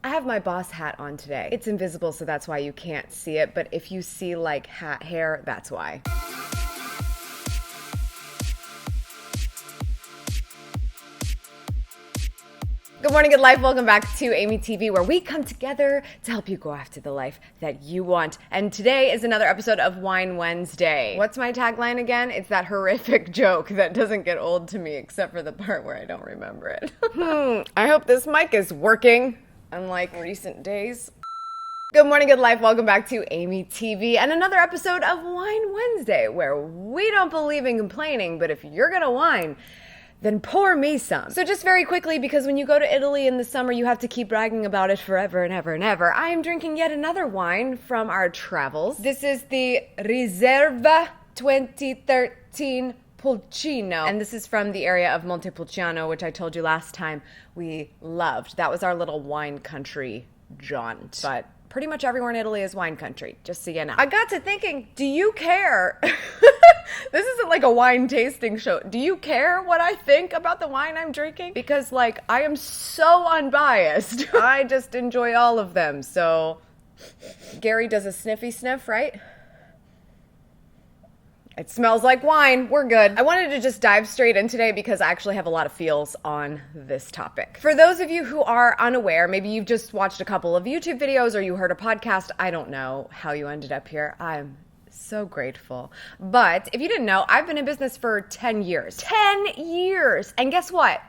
I have my boss hat on today. It's invisible, so that's why you can't see it, but if you see like hat hair, that's why. Good morning, good life. Welcome back to Amy TV, where we come together to help you go after the life that you want. And today is another episode of Wine Wednesday. What's my tagline again? It's that horrific joke that doesn't get old to me, except for the part where I don't remember it. I hope this mic is working, unlike recent days. Good morning, good life. Welcome back to Amy TV and another episode of Wine Wednesday, where we don't believe in complaining, but if you're gonna whine, then pour me some. So just very quickly, because when you go to Italy in the summer, you have to keep bragging about it forever and ever and ever. I am drinking yet another wine from our travels. This is the Riserva 2013 Pulcino. And this is from the area of Montepulciano, which I told you last time we loved. That was our little wine country jaunt. But pretty much everywhere in Italy is wine country, just so you know. I got to thinking, do you care? This isn't like a wine tasting show. Do you care what I think about the wine I'm drinking? Because, like, I am so unbiased. I just enjoy all of them. So, Gary does a sniffy sniff, right? It smells like wine. We're good. I wanted to just dive straight in today because I actually have a lot of feels on this topic. For those of you who are unaware, maybe you've just watched a couple of YouTube videos or you heard a podcast. I don't know how you ended up here. I'm so grateful. But if you didn't know, I've been in business for 10 years. 10 years! And guess what?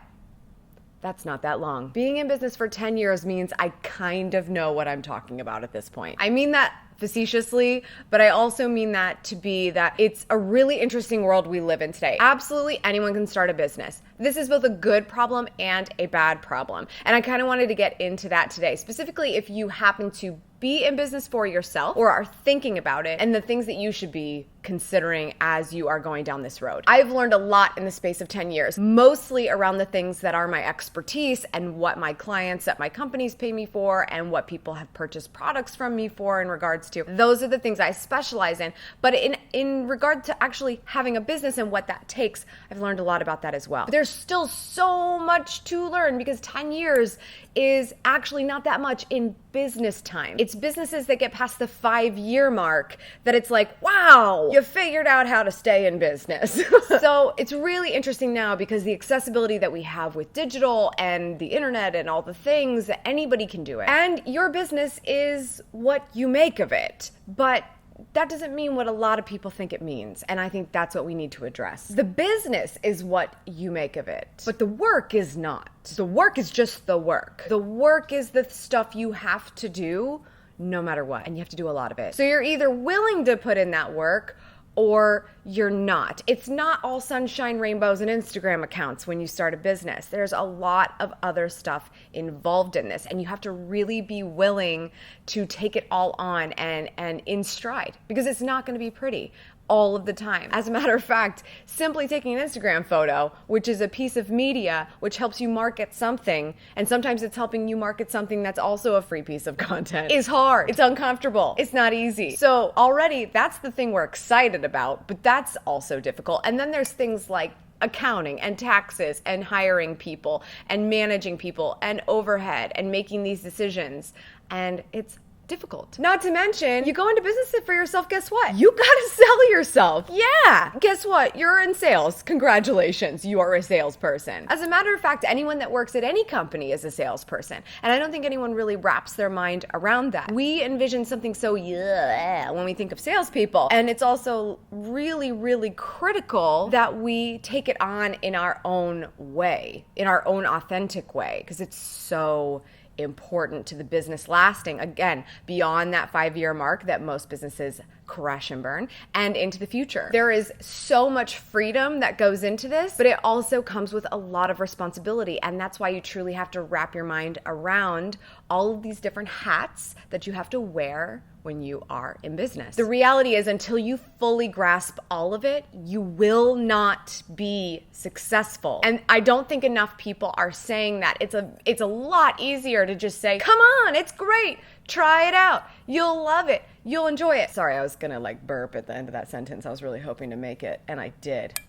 That's not that long. Being in business for 10 years means I kind of know what I'm talking about at this point. I mean that facetiously, but I also mean that to be that it's a really interesting world we live in today. Absolutely anyone can start a business. This is both a good problem and a bad problem. And I kind of wanted to get into that today, specifically if you happen to be in business for yourself or are thinking about it and the things that you should be considering as you are going down this road. I've learned a lot in the space of 10 years, mostly around the things that are my expertise and what my clients at my companies pay me for and what people have purchased products from me for in regards to. Those are the things I specialize in. But in regard to actually having a business and what that takes, I've learned a lot about that as well. But there's still so much to learn because 10 years is actually not that much in business time. It's businesses that get past the 5-year mark that it's like, wow, you figured out how to stay in business. So it's really interesting now because the accessibility that we have with digital and the internet and all the things, that anybody can do it. And your business is what you make of it. But that doesn't mean what a lot of people think it means. And I think that's what we need to address. The business is what you make of it, but the work is not. The work is just the work. The work is the stuff you have to do no matter what. And you have to do a lot of it. So you're either willing to put in that work or you're not. It's not all sunshine, rainbows, and Instagram accounts when you start a business. There's a lot of other stuff involved in this, and you have to really be willing to take it all on and in stride, because it's not gonna be pretty all of the time. As a matter of fact, simply taking an Instagram photo, which is a piece of media which helps you market something, and sometimes it's helping you market something that's also a free piece of content, is hard. It's uncomfortable. It's not easy. So already that's the thing we're excited about, but that's also difficult. And then there's things like accounting and taxes and hiring people and managing people and overhead and making these decisions. And it's difficult. Not to mention, you go into business for yourself, guess what? You gotta sell yourself. Yeah. Guess what? You're in sales. Congratulations, you are a salesperson. As a matter of fact, anyone that works at any company is a salesperson. And I don't think anyone really wraps their mind around that. We envision something so when we think of salespeople. And it's also really, really critical that we take it on in our own way, in our own authentic way, because it's so important to the business lasting, again, beyond that 5-year mark that most businesses crash and burn, and into the future. There is so much freedom that goes into this, but it also comes with a lot of responsibility, and that's why you truly have to wrap your mind around all of these different hats that you have to wear when you are in business. The reality is, until you fully grasp all of it, you will not be successful. And I don't think enough people are saying that. It's a lot easier to just say, come on, it's great, try it out, you'll love it, you'll enjoy it. Sorry, I was gonna burp at the end of that sentence. I was really hoping to make it, and I did.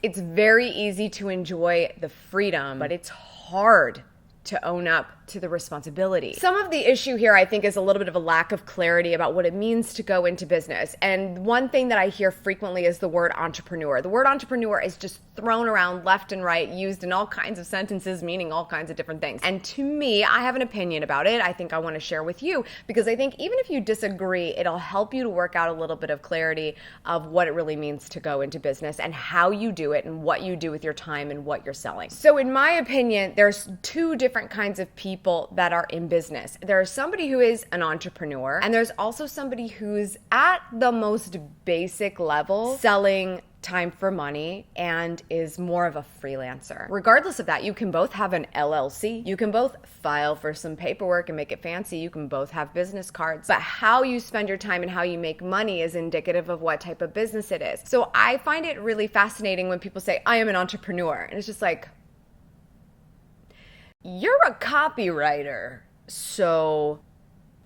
It's very easy to enjoy the freedom, but it's hard to own up to the responsibility. Some of the issue here, I think, is a little bit of a lack of clarity about what it means to go into business. And one thing that I hear frequently is the word entrepreneur. The word entrepreneur is just thrown around left and right, used in all kinds of sentences, meaning all kinds of different things. And to me, I have an opinion about it. I think I want to share with you, because I think even if you disagree, it'll help you to work out a little bit of clarity of what it really means to go into business and how you do it and what you do with your time and what you're selling. So in my opinion, there's two different kinds of people that are in business. There's somebody who is an entrepreneur, and there's also somebody who's at the most basic level selling time for money and is more of a freelancer. Regardless of that, you can both have an LLC. You can both file for some paperwork and make it fancy. You can both have business cards. But how you spend your time and how you make money is indicative of what type of business it is. So I find it really fascinating when people say, I am an entrepreneur. And it's just like, you're a copywriter. So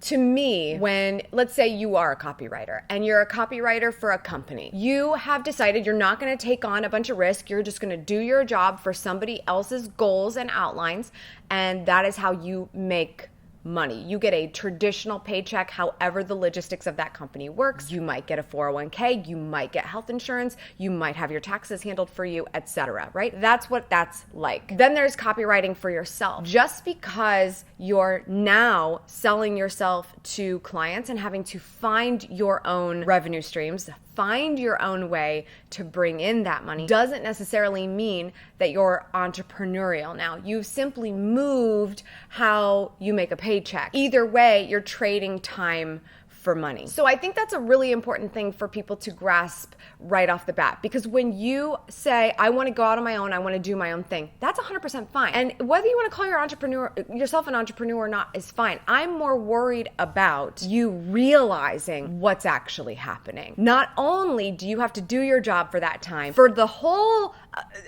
to me, when, let's say you are a copywriter and you're a copywriter for a company, you have decided you're not going to take on a bunch of risk. You're just going to do your job for somebody else's goals and outlines. And that is how you make money. You get a traditional paycheck, however the logistics of that company works. You might get a 401k, you might get health insurance, you might have your taxes handled for you, etc., right? That's what that's like. Then there's copywriting for yourself. Just because you're now selling yourself to clients and having to find your own revenue streams, find your own way to bring in that money, doesn't necessarily mean that you're entrepreneurial now. You've simply moved how you make a paycheck. Either way, you're trading time for money. So I think that's a really important thing for people to grasp right off the bat, because when you say, I want to go out on my own, I want to do my own thing, that's 100% fine. And whether you want to call yourself an entrepreneur or not is fine. I'm more worried about you realizing what's actually happening. Not only do you have to do your job for that time, for the whole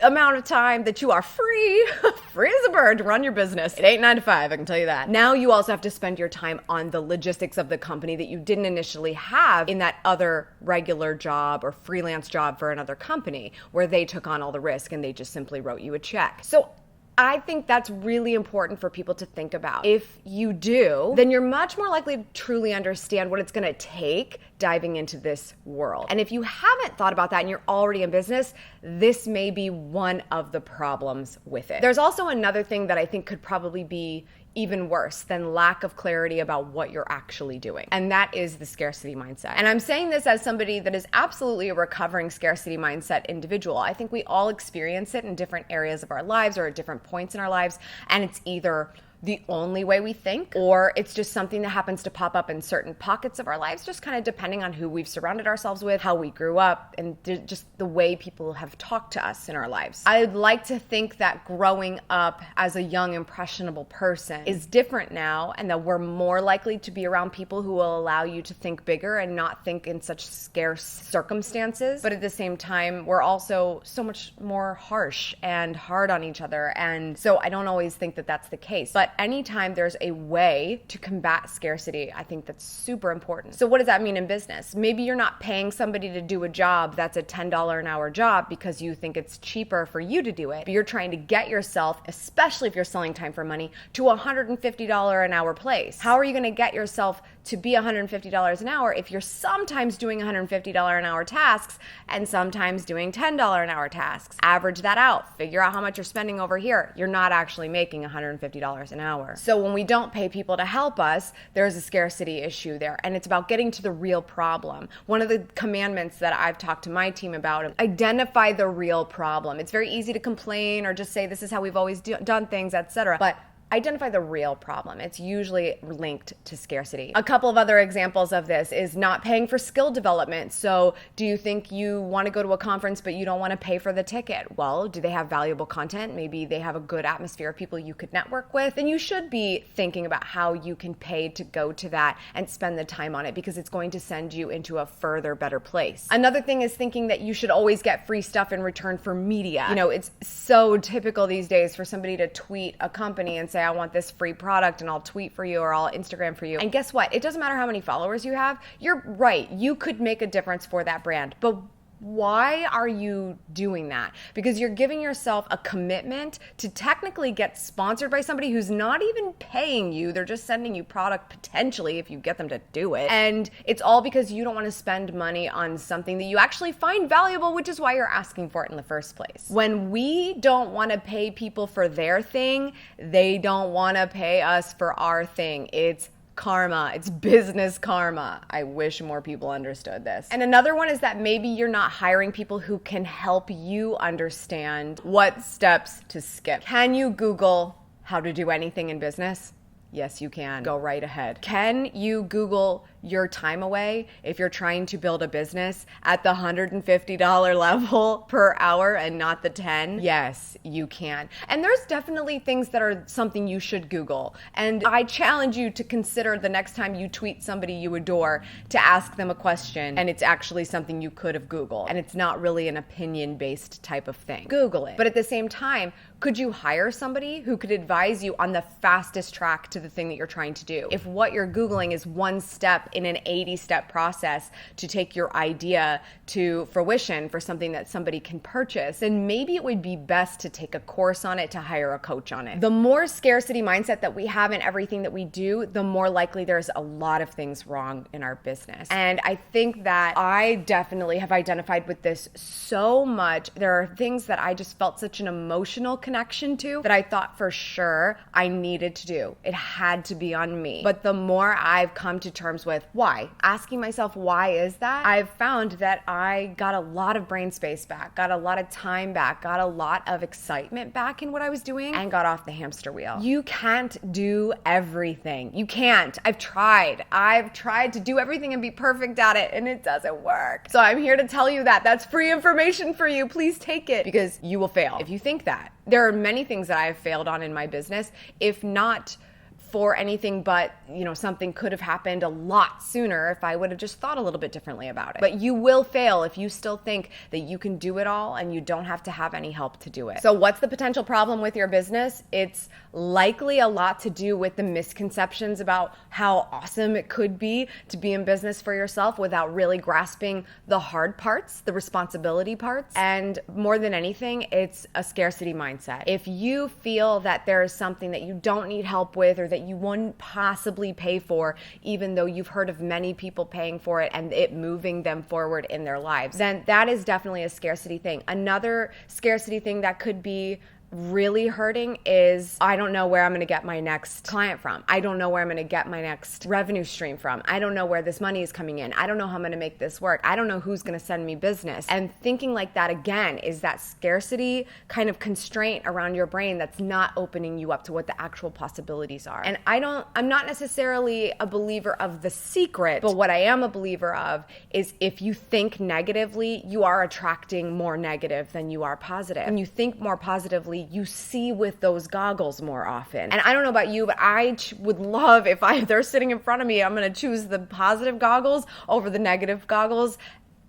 amount of time that you are free as a bird to run your business. It ain't 9 to 5, I can tell you that. Now you also have to spend your time on the logistics of the company that you didn't initially have in that other regular job or freelance job for another company where they took on all the risk and they just simply wrote you a check. So I think that's really important for people to think about. If you do, then you're much more likely to truly understand what it's going to take diving into this world. And if you haven't thought about that and you're already in business, this may be one of the problems with it. There's also another thing that I think could probably be even worse than lack of clarity about what you're actually doing. And that is the scarcity mindset. And I'm saying this as somebody that is absolutely a recovering scarcity mindset individual. I think we all experience it in different areas of our lives or at different points in our lives. And it's either the only way we think, or it's just something that happens to pop up in certain pockets of our lives, just kind of depending on who we've surrounded ourselves with, how we grew up, and just the way people have talked to us in our lives. I'd like to think that growing up as a young, impressionable person is different now, and that we're more likely to be around people who will allow you to think bigger and not think in such scarce circumstances. But at the same time, we're also so much more harsh and hard on each other. And so I don't always think that that's the case. But anytime there's a way to combat scarcity, I think that's super important. So what does that mean in business? Maybe you're not paying somebody to do a job that's a $10 an hour job because you think it's cheaper for you to do it, but you're trying to get yourself, especially if you're selling time for money, to a $150 an hour place. How are you going to get yourself to be $150 an hour if you're sometimes doing $150 an hour tasks and sometimes doing $10 an hour tasks? Average that out. Figure out how much you're spending over here. You're not actually making $150 an hour. So when we don't pay people to help us, there's a scarcity issue there. And it's about getting to the real problem. One of the commandments that I've talked to my team about, identify the real problem. It's very easy to complain or just say this is how we've always done things, etc. But identify the real problem. It's usually linked to scarcity. A couple of other examples of this is not paying for skill development. So do you think you want to go to a conference but you don't want to pay for the ticket? Well, do they have valuable content? Maybe they have a good atmosphere of people you could network with. Then you should be thinking about how you can pay to go to that and spend the time on it, because it's going to send you into a further better place. Another thing is thinking that you should always get free stuff in return for media. You know, it's so typical these days for somebody to tweet a company and say, I want this free product and I'll tweet for you or I'll Instagram for you. And guess what? It doesn't matter how many followers you have. You're right. You could make a difference for that brand. But Why are you doing that? Because you're giving yourself a commitment to technically get sponsored by somebody who's not even paying you. They're just sending you product potentially if you get them to do it. And it's all because you don't want to spend money on something that you actually find valuable, which is why you're asking for it in the first place. When we don't want to pay people for their thing, they don't want to pay us for our thing. It's karma. It's business karma. I wish more people understood this. And another one is that maybe you're not hiring people who can help you understand what steps to skip. Can you Google how to do anything in business? Yes, you can. Go right ahead. Can you Google your time away if you're trying to build a business at the $150 level per hour and not the 10? Yes, you can. And there's definitely things that are something you should Google. And I challenge you to consider the next time you tweet somebody you adore to ask them a question and it's actually something you could have Googled. And it's not really an opinion-based type of thing. Google it. But at the same time, could you hire somebody who could advise you on the fastest track to the thing that you're trying to do? If what you're Googling is one step in an 80-step process to take your idea to fruition for something that somebody can purchase, then maybe it would be best to take a course on it, to hire a coach on it. The more scarcity mindset that we have in everything that we do, the more likely there's a lot of things wrong in our business. And I think that I definitely have identified with this so much. There are things that I just felt such an emotional connection to that I thought for sure I needed to do. It had to be on me. But the more I've come to terms with why, asking myself why is that, I've found that I got a lot of brain space back, got a lot of time back, got a lot of excitement back in what I was doing, and got off the hamster wheel. You can't do everything. You can't. I've tried to do everything and be perfect at it, and it doesn't work. So I'm here to tell you that. That's free information for you. Please take it, because you will fail if you think that. There are many things that I have failed on in my business, if not for anything but, something could have happened a lot sooner if I would have just thought a little bit differently about it. But you will fail if you still think that you can do it all and you don't have to have any help to do it. So what's the potential problem with your business? It's likely a lot to do with the misconceptions about how awesome it could be to be in business for yourself without really grasping the hard parts, the responsibility parts. And more than anything, it's a scarcity mindset. If you feel that there is something that you don't need help with or that you wouldn't possibly pay for, even though you've heard of many people paying for it and it moving them forward in their lives, then that is definitely a scarcity thing. Another scarcity thing that could be really hurting is, I don't know where I'm going to get my next client from. I don't know where I'm going to get my next revenue stream from. I don't know where this money is coming in. I don't know how I'm going to make this work. I don't know who's going to send me business. And thinking like that again is that scarcity kind of constraint around your brain that's not opening you up to what the actual possibilities are. And I'm not necessarily a believer of the secret, but what I am a believer of is if you think negatively, you are attracting more negative than you are positive. When you think more positively, you see with those goggles more often. And I don't know about you, but I would love if they're sitting in front of me, I'm going to choose the positive goggles over the negative goggles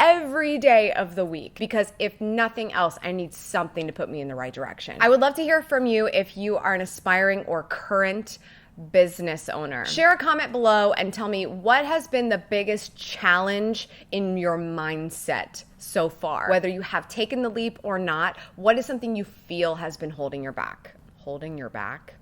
every day of the week, because if nothing else, I need something to put me in the right direction. I would love to hear from you if you are an aspiring or current business owner. Share a comment below and tell me what has been the biggest challenge in your mindset so far. Whether you have taken the leap or not, what is something you feel has been holding your back? Holding your back?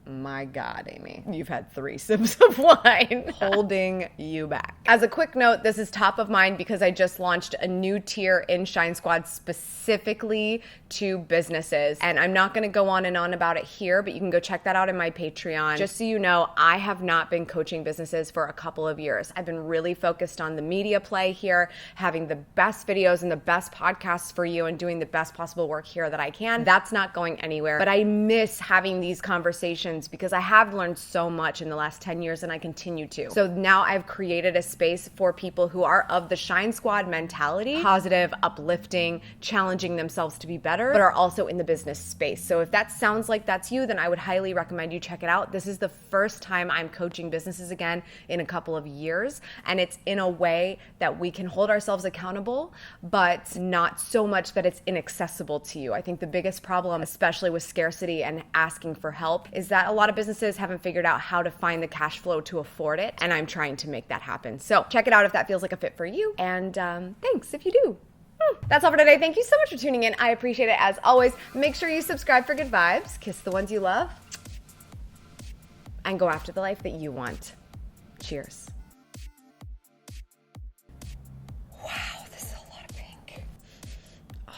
My God, Amy, you've had 3 sips of wine. Holding you back. As a quick note, this is top of mind because I just launched a new tier in Shine Squad specifically to businesses. And I'm not going to go on and on about it here, but you can go check that out in my Patreon. Just so you know, I have not been coaching businesses for a couple of years. I've been really focused on the media play here, having the best videos and the best podcasts for you and doing the best possible work here that I can. That's not going anywhere. But I miss having these conversations because I have learned so much in the last 10 years and I continue to. So now I've created a space for people who are of the Shine Squad mentality, positive, uplifting, challenging themselves to be better, but are also in the business space. So if that sounds like that's you, then I would highly recommend you check it out. This is the first time I'm coaching businesses again in a couple of years, and it's in a way that we can hold ourselves accountable, but not so much that it's inaccessible to you. I think the biggest problem, especially with scarcity and asking for help, is that a lot of businesses haven't figured out how to find the cash flow to afford it, and I'm trying to make that happen. So check it out if that feels like a fit for you, and thanks if you do. That's all for today. Thank you so much for tuning in. I appreciate it as always. Make sure you subscribe for good vibes, kiss the ones you love, and go after the life that you want. Cheers. Wow, this is a lot of pink. Oh,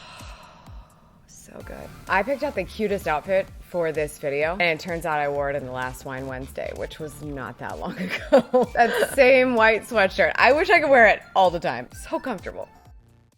so good. I picked out the cutest outfit for this video, and it turns out I wore it in the last Wine Wednesday, which was not that long ago. That same white sweatshirt. I wish I could wear it all the time. So comfortable.